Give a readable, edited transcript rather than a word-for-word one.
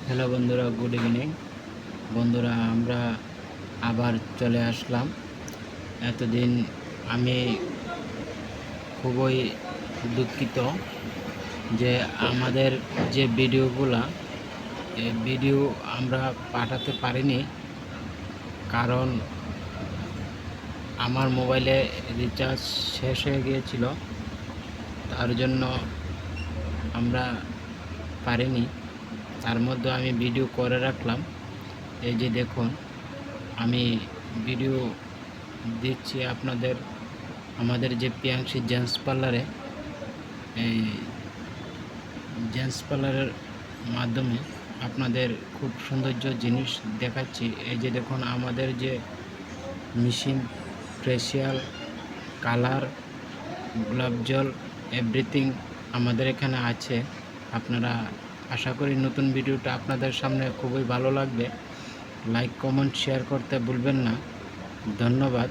Hello বন্ধুরা, good evening. বন্ধুরা, আমরা আবার চলে আসলাম। এতদিন আমি খুবই দুঃখিত যে আমাদের যে ভিডিওগুলা এই ভিডিও আমরা পাঠাতে পারিনি, কারণ আমার মোবাইলে রিচার্জ শেষ হয়ে গিয়েছিল। তার জন্য আমরা পারিনি। তার মধ্যে আমি ভিডিও করে রাখলাম। এই যে দেখুন, আমি ভিডিও দিচ্ছি আপনাদের আমাদের যে পিয়াংশী জেন্টস পার্লারে, এই জেন্টস পার্লারের মাধ্যমে আপনাদের খুব সৌন্দর্য জিনিস দেখাচ্ছি। এই যে দেখুন, আমাদের যে মেশিন, ফেসিয়াল, কালার, গোলাপ জল, এভরিথিং আমাদের এখানে আছে। আপনারা আশা করি নতুন ভিডিওটা আপনাদের সামনে খুবই ভালো লাগবে। লাইক, কমেন্ট, শেয়ার করতে ভুলবেন না। ধন্যবাদ।